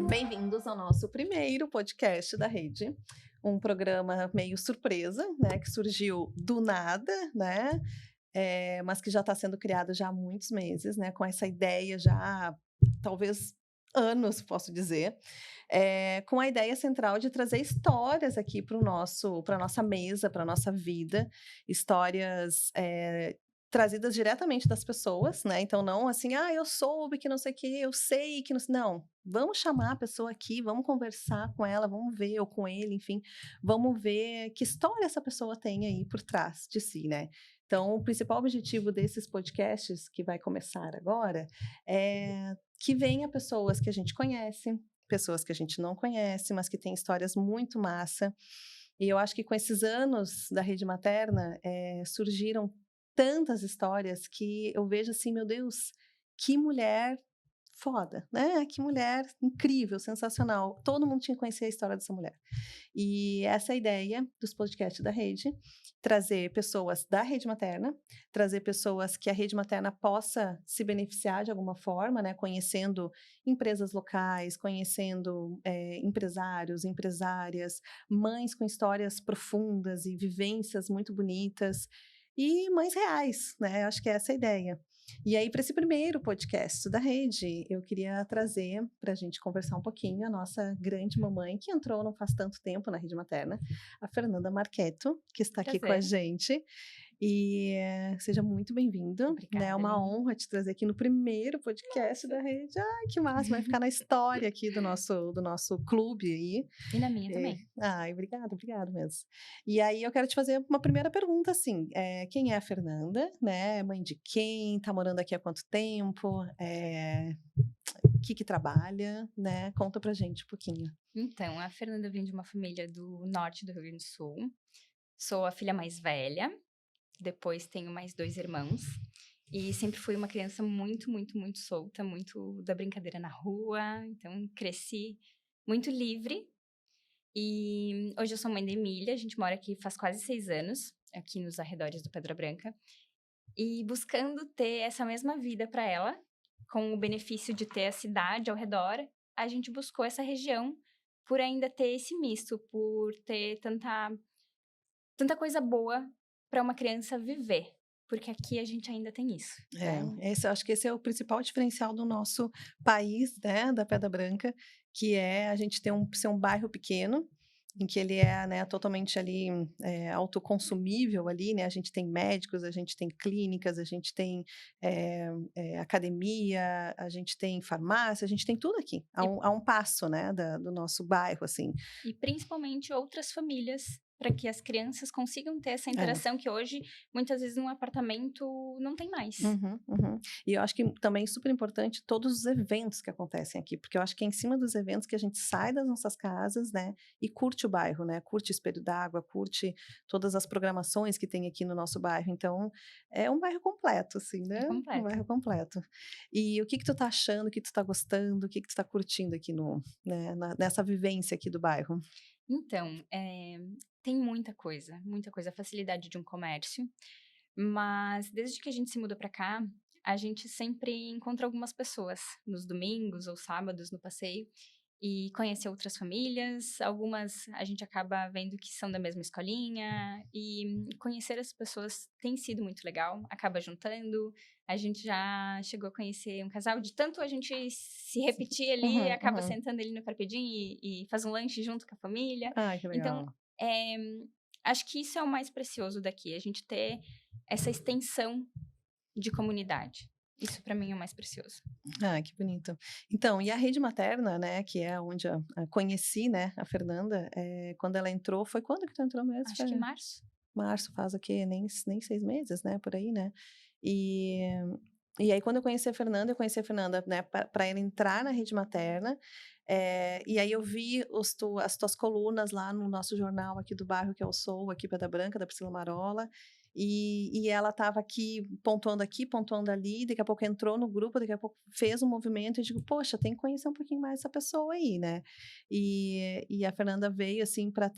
Bem-vindos ao nosso primeiro podcast da rede, um programa meio surpresa, né, que surgiu do nada, né, mas que já está sendo criado já há muitos meses, né, com essa ideia já há talvez anos, posso dizer, com a ideia central de trazer histórias aqui para a nossa mesa, para a nossa vida, histórias trazidas diretamente das pessoas, né? Então, não assim, eu soube que não sei o que, eu sei que não sei. Não, vamos chamar a pessoa aqui, vamos conversar com ela, vamos ver, ou com ele, enfim, vamos ver que história essa pessoa tem aí por trás de si, né? Então, o principal objetivo desses podcasts, que vai começar agora, é que venha pessoas que a gente conhece, pessoas que a gente não conhece, mas que têm histórias muito massa. E eu acho que com esses anos da rede materna, surgiram tantas histórias que eu vejo assim, meu Deus, que mulher foda, né? Que mulher incrível, sensacional. Todo mundo tinha que conhecer a história dessa mulher. E essa é a ideia dos podcasts da rede, trazer pessoas da rede materna, trazer pessoas que a rede materna possa se beneficiar de alguma forma, né? Conhecendo empresas locais, conhecendo empresários, empresárias, mães com histórias profundas e vivências muito bonitas, e mães reais, né? Acho que é essa a ideia. E aí, para esse primeiro podcast da rede, eu queria trazer para a gente conversar um pouquinho a nossa grande mamãe, que entrou não faz tanto tempo na rede materna, a Fernanda Marqueto, que está aqui com a gente. E seja muito bem-vindo, né? É uma honra te trazer aqui no primeiro podcast da rede. Ai, que massa, vai ficar na história aqui do nosso clube aí. E na minha também. Ai, obrigado mesmo. E aí eu quero te fazer uma primeira pergunta, assim, quem é a Fernanda, né? Mãe de quem? Tá morando aqui há quanto tempo? O que trabalha, né? Conta pra gente um pouquinho. Então, a Fernanda vem de uma família do norte do Rio Grande do Sul. Sou a filha mais velha, depois tenho mais 2 irmãos. E sempre fui uma criança muito, muito, muito solta, muito da brincadeira na rua. Então, cresci muito livre. E hoje eu sou mãe da Emília, a gente mora aqui faz quase 6 anos, aqui nos arredores do Pedra Branca. E buscando ter essa mesma vida para ela, com o benefício de ter a cidade ao redor, a gente buscou essa região por ainda ter esse misto, por ter tanta coisa boa para uma criança viver, porque aqui a gente ainda tem isso, né? Eu acho que esse é o principal diferencial do nosso país, né, da Pedra Branca, que é a gente ter ser um bairro pequeno, em que ele é, né, totalmente ali autoconsumível ali, né? A gente tem médicos, a gente tem clínicas, a gente tem academia, a gente tem farmácia, a gente tem tudo aqui, a um passo, né, do nosso bairro, assim. E principalmente outras famílias, para que as crianças consigam ter essa interação que hoje, muitas vezes, num apartamento não tem mais. Uhum. E eu acho que também super importante todos os eventos que acontecem aqui, porque eu acho que é em cima dos eventos que a gente sai das nossas casas, né, e curte o bairro, né, curte Espelho d'Água, curte todas as programações que tem aqui no nosso bairro. Então, é um bairro completo, assim, né? É completo. Um bairro completo. E o que tu tá achando, o que tu tá gostando, o que tu tá curtindo aqui nessa vivência aqui do bairro? Então, tem muita coisa, a facilidade de um comércio, mas desde que a gente se mudou para cá, a gente sempre encontra algumas pessoas nos domingos ou sábados no passeio e conhece outras famílias, algumas a gente acaba vendo que são da mesma escolinha e conhecer as pessoas tem sido muito legal, acaba juntando. A gente já chegou a conhecer um casal de tanto a gente se repetir ali, acaba sentando ali no carpedim e faz um lanche junto com a família. Ai, que Então, legal. acho que isso é o mais precioso daqui, a gente ter essa extensão de comunidade. Isso para mim é o mais precioso. Ah, que bonito. Então, e a rede materna, né, que é onde eu conheci, né, a Fernanda, quando ela entrou, foi quando que tu entrou mesmo? Acho que março. Março, faz o quê? Nem 6 meses, né, por aí, né? E, e aí, quando eu conheci a Fernanda, né, para ela entrar na rede materna, e aí eu vi as tuas colunas lá no nosso jornal aqui do bairro, que é o Sou, aqui Pedra Branca, da Priscila Marola, e ela estava aqui, pontuando ali, daqui a pouco entrou no grupo, daqui a pouco fez um movimento, e eu digo: "Poxa, tem que conhecer um pouquinho mais essa pessoa aí, né". E a Fernanda veio, assim, para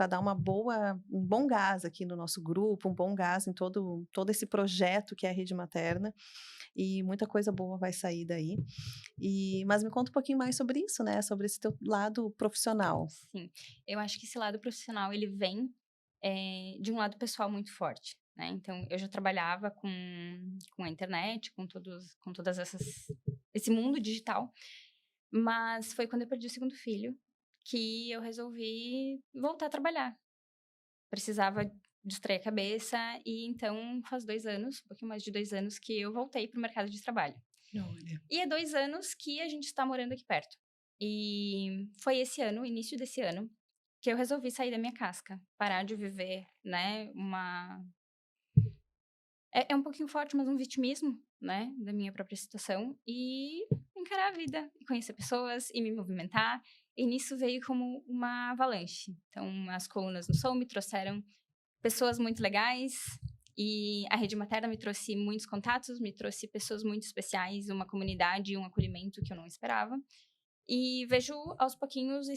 dar um bom gás aqui no nosso grupo, um bom gás em todo esse projeto que é a Rede Materna, e muita coisa boa vai sair daí. Mas me conta um pouquinho mais sobre isso, né, sobre esse teu lado profissional. Sim, eu acho que esse lado profissional ele vem, de um lado pessoal muito forte, né, então eu já trabalhava com a internet, com todas essas esse mundo digital, mas foi quando eu perdi o segundo filho, que eu resolvi voltar a trabalhar. Precisava distrair a cabeça e então faz 2 anos, um pouquinho mais de 2 anos que eu voltei para o mercado de trabalho. Olha. E é 2 anos que a gente está morando aqui perto. E foi esse ano, início desse ano, que eu resolvi sair da minha casca, parar de viver, né, é um pouquinho forte, mas um vitimismo, né, da minha própria situação e encarar a vida, e conhecer pessoas, e me movimentar, e nisso veio como uma avalanche. Então as colunas no Sol me trouxeram pessoas muito legais, e a Rede Materna me trouxe muitos contatos, me trouxe pessoas muito especiais, uma comunidade e um acolhimento que eu não esperava. E vejo aos pouquinhos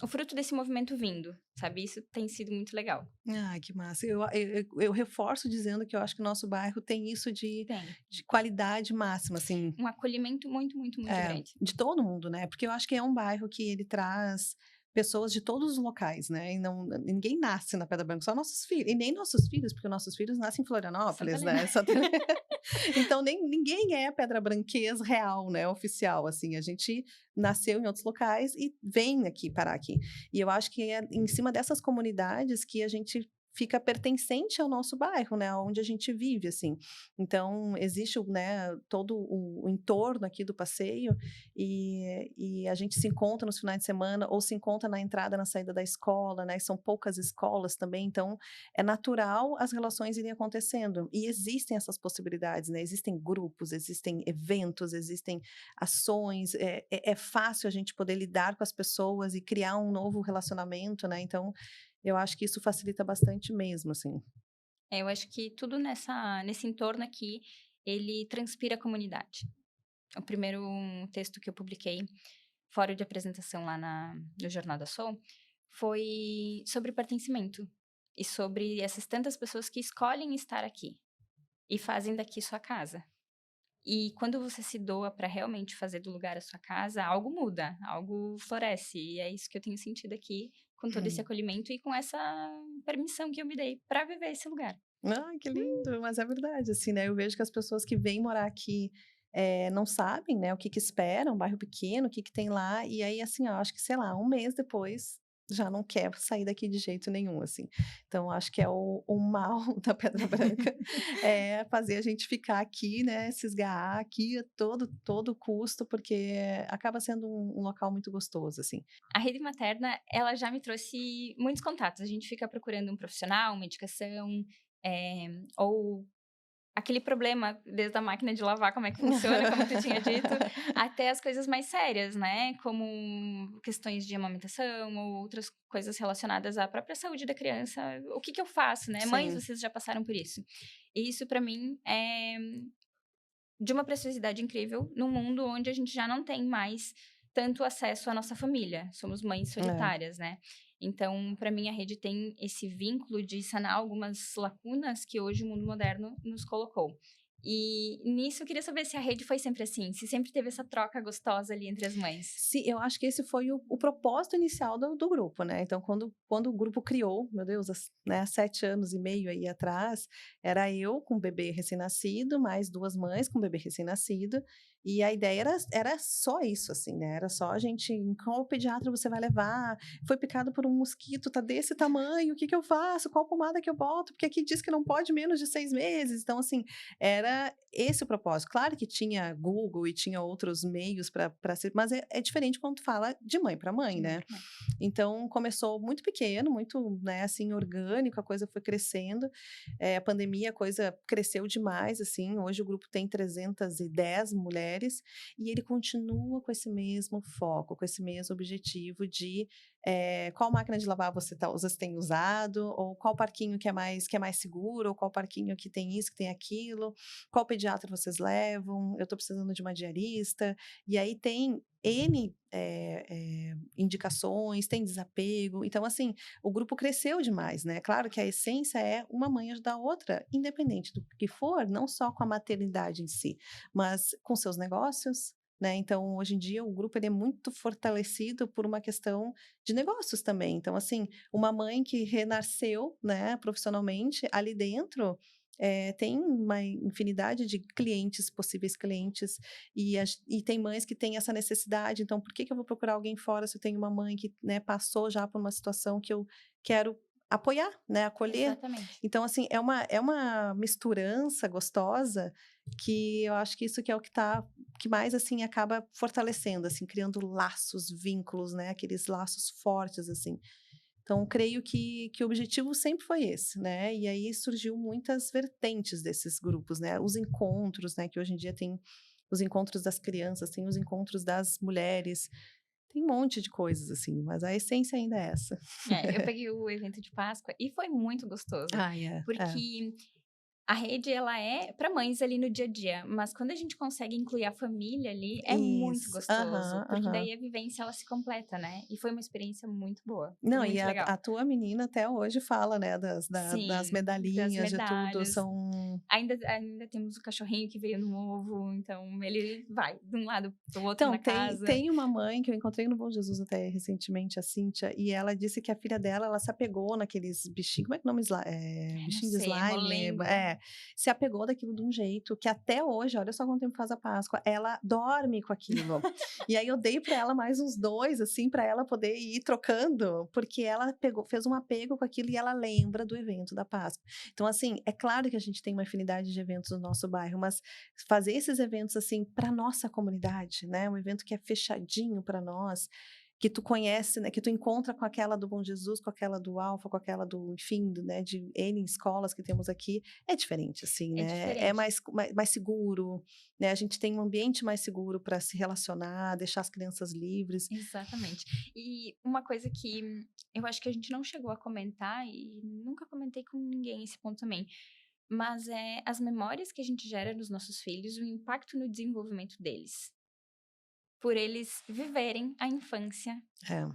o fruto desse movimento vindo, sabe, isso tem sido muito legal. Ai, que massa. Eu reforço dizendo que eu acho que o nosso bairro tem isso Tem. de qualidade máxima, assim, Um acolhimento muito, muito, muito grande. de todo mundo, né, porque eu acho que é um bairro que ele traz pessoas de todos os locais, né, e não ninguém nasce na Pedra Branca, só nossos filhos, e nem nossos filhos, porque nossos filhos nascem em Santa Florianópolis, Helena. né, então nem ninguém é pedra-branquês real, né, oficial, assim, a gente nasceu em outros locais e vem aqui parar aqui. E eu acho que é em cima dessas comunidades que a gente fica pertencente ao nosso bairro, né, onde a gente vive, assim. Então existe né, todo o entorno aqui do passeio, e a gente se encontra nos finais de semana ou se encontra na entrada, na saída da escola, né, e são poucas escolas também, então é natural as relações irem acontecendo. E existem essas possibilidades, né? Existem grupos, existem eventos, existem ações. É fácil a gente poder lidar com as pessoas e criar um novo relacionamento, né? Então, eu acho que isso facilita bastante mesmo, assim. Eu acho que tudo nesse entorno aqui, ele transpira a comunidade. O primeiro texto que eu publiquei, fora de apresentação lá no Jornal da Sol, foi sobre pertencimento e sobre essas tantas pessoas que escolhem estar aqui e fazem daqui sua casa. E quando você se doa para realmente fazer do lugar a sua casa, algo muda, algo floresce. E é isso que eu tenho sentido aqui, com todo esse acolhimento e com essa permissão que eu me dei para viver esse lugar. Ai, que lindo, mas é verdade, assim, né, eu vejo que as pessoas que vêm morar aqui, não sabem, né, o que que esperam, um bairro pequeno, o que que tem lá, e aí, assim, ó, acho que, sei lá, um mês depois, já não quer sair daqui de jeito nenhum, assim. Então acho que é o mal da Pedra Branca, é fazer a gente ficar aqui, né, se esgarrar aqui a todo custo, porque acaba sendo um local muito gostoso, assim. A rede materna, ela já me trouxe muitos contatos. A gente fica procurando um profissional, uma indicação, ou aquele problema, desde a máquina de lavar, como é que funciona, como tu tinha dito, até as coisas mais sérias, né? Como questões de amamentação ou outras coisas relacionadas à própria saúde da criança. O que que eu faço, né? Mães, Sim. vocês já passaram por isso. E isso, para mim, é de uma preciosidade incrível num mundo onde a gente já não tem mais tanto acesso à nossa família. Somos mães É. solitárias, né? Então, para mim, a rede tem esse vínculo de sanar algumas lacunas que hoje o mundo moderno nos colocou. E nisso eu queria saber se a rede foi sempre assim, se sempre teve essa troca gostosa ali entre as mães. Sim, eu acho que esse foi o propósito inicial do grupo, né, então quando o grupo criou, meu Deus, né, 7 anos e meio aí atrás, era eu com o bebê recém-nascido, mais 2 mães com o bebê recém-nascido, e a ideia era só isso, assim, né, era só a gente: "Em qual pediatra você vai levar? Foi picado por um mosquito, tá desse tamanho, o que que eu faço? Qual pomada que eu boto? Porque aqui diz que não pode menos de 6 meses", então assim, era esse o propósito. Claro que tinha Google e tinha outros meios para ser, mas é diferente quando tu fala de mãe para mãe, De mãe né. pra mãe. Então começou muito pequeno, muito, né, assim, orgânico, a coisa foi crescendo, a pandemia a coisa cresceu demais, assim, hoje o grupo tem 310 mulheres, e ele continua com esse mesmo foco, com esse mesmo objetivo de qual máquina de lavar você tem usado, ou qual parquinho que é mais seguro, ou qual parquinho que tem isso, que tem aquilo, qual pediatra vocês levam, eu estou precisando de uma diarista, e aí tem N indicações, tem desapego, então assim, o grupo cresceu demais, né? Claro que a essência é uma mãe ajudar a outra, independente do que for, não só com a maternidade em si, mas com seus negócios, né? Então, hoje em dia, o grupo ele é muito fortalecido por uma questão de negócios também. Então, assim, uma mãe que renasceu, né, profissionalmente, ali dentro, tem uma infinidade de clientes, possíveis clientes, e tem mães que têm essa necessidade. Então, por que que eu vou procurar alguém fora se eu tenho uma mãe que, né, passou já por uma situação que eu quero apoiar, né, acolher? Exatamente. Então, assim, é uma misturança gostosa que eu acho que isso que é o que mais, assim, acaba fortalecendo, assim, criando laços, vínculos, né, aqueles laços fortes, assim. Então, creio que o objetivo sempre foi esse, né, e aí surgiu muitas vertentes desses grupos, né, os encontros, né, que hoje em dia tem os encontros das crianças, tem os encontros das mulheres, tem um monte de coisas, assim, mas a essência ainda é essa. É, eu peguei o evento de Páscoa e foi muito gostoso, Ai, é. porque a rede ela é para mães ali no dia a dia, mas quando a gente consegue incluir a família ali, é muito Isso. gostoso, Aham, porque aham. daí a vivência ela se completa, né. E foi uma experiência muito boa, foi Não, e muito a legal. tua menina até hoje fala, né, das Sim, das medalhinhas, de tudo, medalhas. são Ainda temos o cachorrinho que veio novo, então ele vai de um lado para o outro então, na tem casa. tem uma mãe que eu encontrei no Bom Jesus até recentemente, a Cíntia, e ela disse que a filha dela, ela se apegou naqueles bichinhos, como é que é o nome? Não Bichinho de sei, é slime, molengo. se apegou daquilo de um jeito que até hoje, olha só quanto tempo faz a Páscoa, ela dorme com aquilo. E aí eu dei para ela mais uns 2, assim, para ela poder ir trocando, porque ela fez um apego com aquilo e ela lembra do evento da Páscoa. Então, assim, é claro que a gente tem uma infinidade de eventos no nosso bairro, mas fazer esses eventos, assim, para nossa comunidade, né, um evento que é fechadinho para nós, que tu conhece, né, que tu encontra com aquela do Bom Jesus, com aquela do Alfa, com aquela do, enfim, né, de N escolas que temos aqui, é diferente, assim, É né, é diferente. mais seguro, né, a gente tem um ambiente mais seguro para se relacionar, deixar as crianças livres. Exatamente. E uma coisa que eu acho que a gente não chegou a comentar e nunca comentei com ninguém esse ponto também, mas é as memórias que a gente gera nos nossos filhos, o impacto no desenvolvimento deles, por eles viverem a infância É.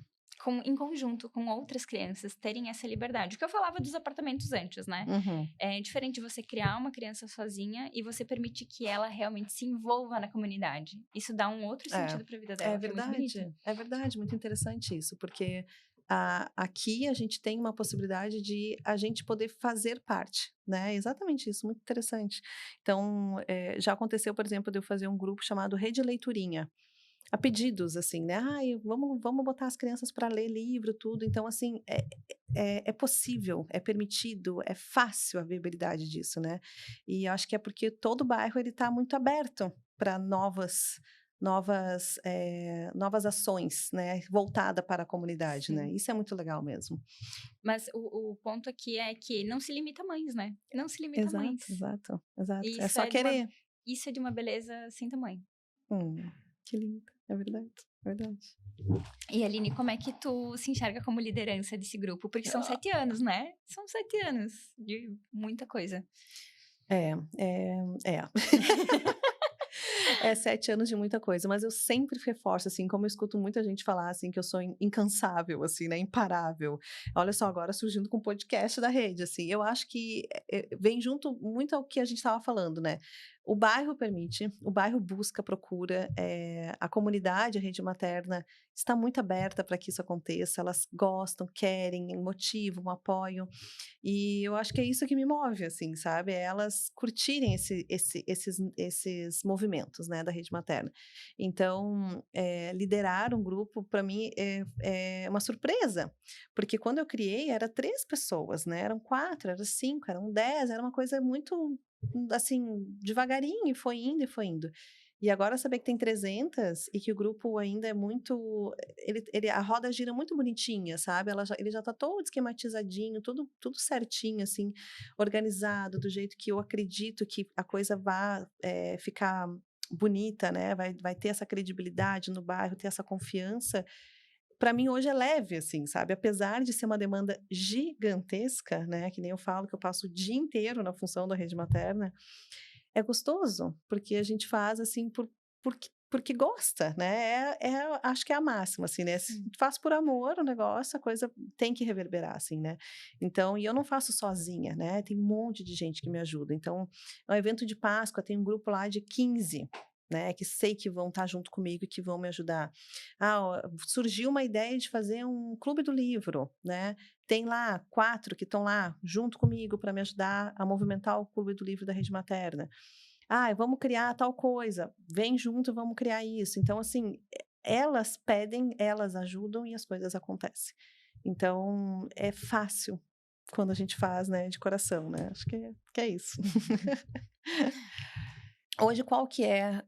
em conjunto com outras crianças, terem essa liberdade. O que eu falava dos apartamentos antes, né? Uhum. É diferente você criar uma criança sozinha e você permitir que ela realmente se envolva na comunidade. Isso dá um outro É, sentido para a vida dela, que é verdade, muito interessante isso, porque aqui a gente tem uma possibilidade de a gente poder fazer parte, né? Exatamente isso, muito interessante. Então, já aconteceu, por exemplo, de eu fazer um grupo chamado Rede Leiturinha, a pedidos, assim, né? Ai, vamos botar as crianças para ler livro, tudo. Então, assim, é possível, é permitido, é fácil a viabilidade disso, né? E eu acho que é porque todo bairro ele está muito aberto para novas ações, né, voltada para a comunidade, né? sim. Isso é muito legal mesmo. Mas o ponto aqui é que não se limita a mães, né? Não se limita a mães. Exato, exato, exato. E É só querer. isso é de uma beleza sem tamanho. Que lindo, é verdade, é verdade. E Aline, como é que tu se enxerga como liderança desse grupo? Porque são 7 anos, né? São 7 anos de muita coisa. É, é. É 7 anos de muita coisa, mas eu sempre reforço, assim, como eu escuto muita gente falar, assim, que eu sou incansável, assim, né, imparável. Olha só, agora surgindo com o podcast da rede, assim, eu acho que, vem junto muito ao que a gente estava falando, né. O bairro permite, o bairro busca, procura, a comunidade, a rede materna está muito aberta para que isso aconteça, elas gostam, querem, motivam, apoiam. E eu acho que é isso que me move, assim, sabe, é elas curtirem esses movimentos, né, da rede materna. Então, liderar um grupo para mim é uma surpresa, porque quando eu criei era 3 pessoas, né, eram 4, eram 5, eram 10, era uma coisa muito, assim, devagarinho e foi indo e foi indo. E agora saber que tem 300 e que o grupo ainda é muito, a roda gira muito bonitinha, sabe, ele já está todo esquematizadinho, tudo certinho, assim, organizado, do jeito que eu acredito que a coisa vá, ficar bonita, né, vai ter essa credibilidade no bairro, ter essa confiança. para mim hoje é leve, assim, sabe? Apesar de ser uma demanda gigantesca, né? Que nem eu falo que eu passo o dia inteiro na função da rede materna, é gostoso, porque a gente faz assim porque gosta, né? Acho que é a máxima, assim, né? Se Sim. faz por amor o negócio, a coisa tem que reverberar, assim, né? Então, e eu não faço sozinha, né? Tem um monte de gente que me ajuda. Então, é um evento de Páscoa, tem um grupo lá de 15, né? Que sei que vão estar junto comigo e que vão me ajudar. Ah, ó, surgiu uma ideia de fazer um clube do livro, né? Tem lá 4 que estão lá junto comigo para me ajudar a movimentar o clube do livro da rede materna. Ah, vamos criar tal coisa, vem junto, vamos criar isso. Então, assim, elas pedem, elas ajudam e as coisas acontecem. Então, é fácil quando a gente faz, né, de coração, né? Acho que é isso. Hoje, qual que é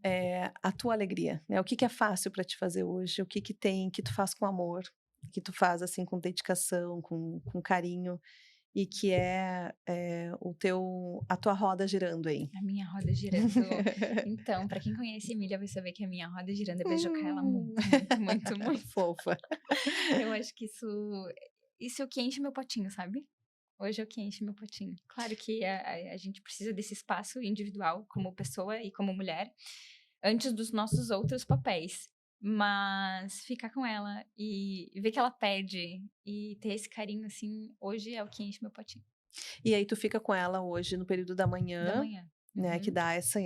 a tua alegria, né? O que que é fácil para te fazer hoje? O que que tem que tu faz com amor, que tu faz assim com dedicação, com carinho e que a tua roda girando aí? A minha roda girando. Então, pra quem conhece Emília vai saber que a minha roda girando é beijocar ela Hum. muito, muito, muito, muito. Fofa. Eu acho que isso é o que enche meu potinho, sabe? Hoje é o que enche meu potinho. Claro que a gente precisa desse espaço individual como pessoa e como mulher antes dos nossos outros papéis. Mas ficar com ela e ver que ela pede e ter esse carinho, assim, hoje é o que enche meu potinho. E aí tu fica com ela hoje no período da Da manhã, manhã. né, que Uhum. dá essa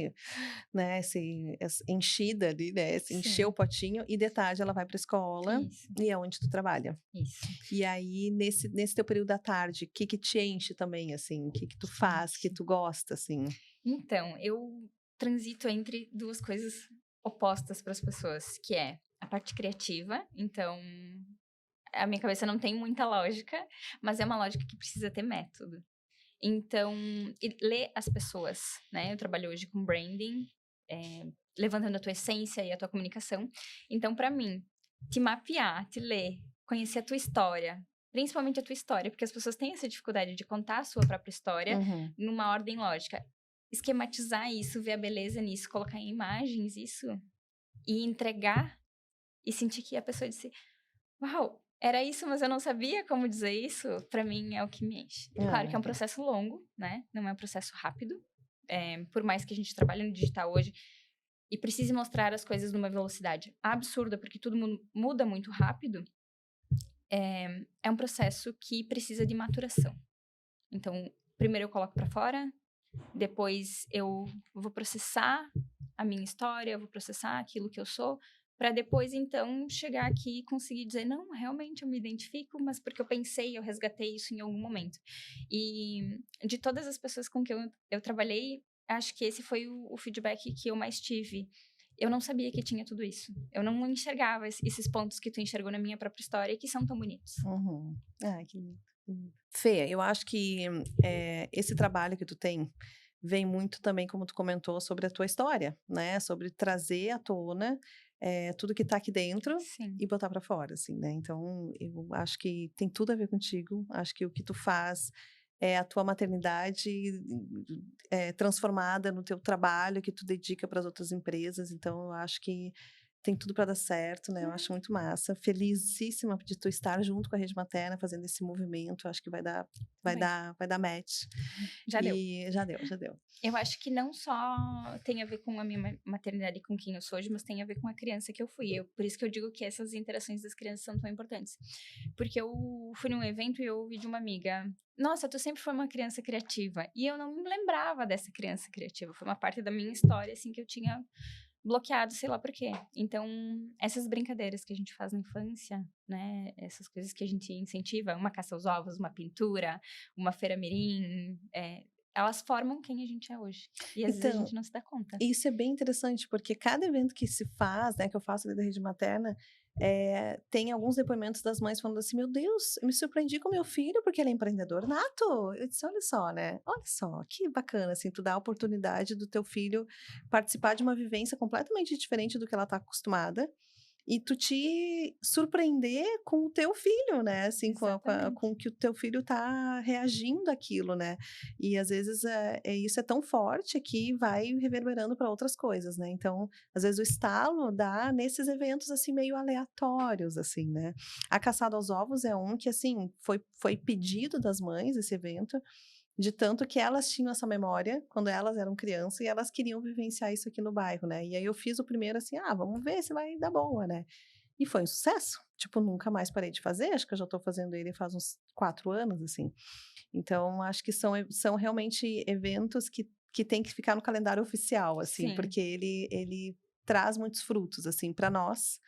enchida ali, né, esse encher o Sim, potinho e de tarde ela vai pra escola isso, e é onde tu trabalha. isso. E aí nesse teu período da tarde, o que que te enche também, assim? O que que tu faz, que Gente. tu gosta, assim? Então, eu transito entre 2 coisas opostas para as pessoas, que é a parte criativa, então a minha cabeça não tem muita lógica, mas é uma lógica que precisa ter método. Então, e ler as pessoas, né, eu trabalho hoje com branding, levantando a tua essência e a tua comunicação. Então, para mim, te mapear, te ler, conhecer a tua história, principalmente a tua história, porque as pessoas têm essa dificuldade de contar a sua própria história Uhum. numa ordem lógica. Esquematizar isso, ver a beleza nisso, colocar em imagens isso e entregar e sentir que a pessoa disse: "Uau, era isso, mas eu não sabia como dizer isso", pra mim é o que me enche. Claro que é um Ah, processo longo, né, não é um processo rápido, por mais que a gente trabalhe no digital hoje e precise mostrar as coisas numa velocidade absurda, porque tudo muda muito rápido, é um processo que precisa de maturação. Então, primeiro eu coloco pra fora, depois eu vou processar a minha história, eu vou processar aquilo que eu sou, para depois então chegar aqui e conseguir dizer: "Não, realmente eu me identifico, mas porque eu pensei, eu resgatei isso em algum momento". E de todas as pessoas com que eu trabalhei, acho que esse foi o feedback que eu mais tive. Eu não sabia que tinha tudo isso. Eu não enxergava esses pontos que tu enxergou na minha própria história, que são tão bonitos. uhum. Ai, que lindo, que lindo. Fê, eu acho que, esse trabalho que tu tem, vem muito também, como tu comentou, sobre a tua história, né, sobre trazer à tona, tudo que tá aqui dentro Sim. e botar pra fora, assim, né. Então, eu acho que tem tudo a ver contigo, acho que o que tu faz é a tua maternidade, transformada no teu trabalho que tu dedica para as outras empresas, então eu acho que tem tudo para dar certo, né, eu acho muito massa. Felicíssima de tu estar junto com a Rede Materna fazendo esse movimento, acho que Também. vai dar match. Já deu. E já deu, já deu. Eu acho que não só tem a ver com a minha maternidade e com quem eu sou hoje, mas tem a ver com a criança que eu fui. Por isso que eu digo que essas interações das crianças são tão importantes. Porque eu fui num evento e eu ouvi de uma amiga: "Nossa, tu sempre foi uma criança criativa". E eu não me lembrava dessa criança criativa. Foi uma parte da minha história, assim, que eu tinha bloqueado, sei lá por quê. Então, essas brincadeiras que a gente faz na infância, né? Essas coisas que a gente incentiva, uma caça aos ovos, uma pintura, uma feira mirim, elas formam quem a gente é hoje. E às vezes a Então, gente não se dá conta. isso é bem interessante, porque cada evento que se faz, né, que eu faço ali da Rede Materna, tem alguns depoimentos das mães falando assim: "Meu Deus, eu me surpreendi com meu filho, porque ele é empreendedor nato". Eu disse: "Olha só, né, olha só, que bacana, assim, tu dá a oportunidade do teu filho participar de uma vivência completamente diferente do que ela está acostumada, e tu te surpreender com o teu filho, né, assim, com Exatamente. o que o teu filho tá reagindo àquilo, né. E às vezes, isso é tão forte que vai reverberando para outras coisas, né. Então, às vezes o estalo dá nesses eventos, assim, meio aleatórios, assim, né. A caçada aos ovos é um que, assim, foi pedido das mães esse evento, de tanto que elas tinham essa memória quando elas eram criança e elas queriam vivenciar isso aqui no bairro, né. E aí eu fiz o primeiro assim: "Ah, vamos ver se vai dar boa, né". E foi um sucesso, tipo, nunca mais parei de fazer, acho que eu já estou fazendo ele faz uns 4 anos, assim. Então acho que são realmente eventos que tem que ficar no calendário oficial, assim, Sim. porque ele traz muitos frutos, assim, para nós,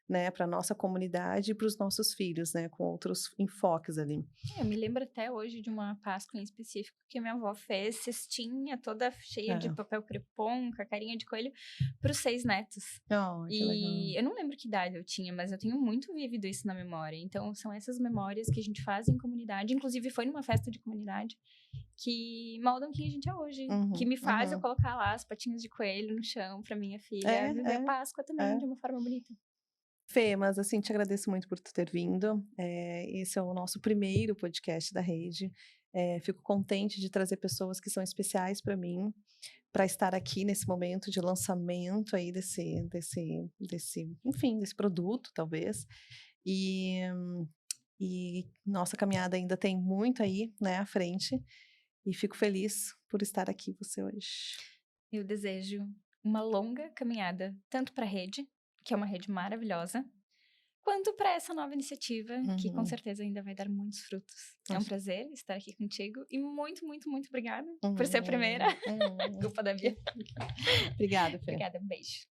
né, para nossa comunidade e para os nossos filhos, né, com outros enfoques ali. Eu me lembro até hoje de uma Páscoa em específico que minha avó fez cestinha toda cheia de É. papel crepom, com a carinha de coelho, para os 6 netos. Ai, que legal. E eu não lembro que idade eu tinha, mas eu tenho muito vivido isso na memória. Então, são essas memórias que a gente faz em comunidade, inclusive foi numa festa de comunidade, que moldam quem a gente é hoje. Que Uhum, me faz eu uhum. colocar lá as patinhas de coelho no chão para minha É, filha viver a é, Páscoa também é. de uma forma bonita. Fê, mas assim, te agradeço muito por tu ter vindo. Esse é o nosso primeiro podcast da rede. Fico contente de trazer pessoas que são especiais para mim, para estar aqui nesse momento de lançamento aí enfim, desse produto, talvez. E, e nossa caminhada ainda tem muito aí, né, à frente. E fico feliz por estar aqui você hoje. Eu desejo uma longa caminhada, tanto para a rede, que é uma rede maravilhosa, quanto para essa nova iniciativa, que com Uhum. certeza ainda vai dar muitos frutos. É um Acho- prazer estar aqui contigo e muito, muito, muito obrigada por ser a primeira. Uhum, uhum. Culpa da Bia. Obrigada, Fê. Obrigada, um beijo.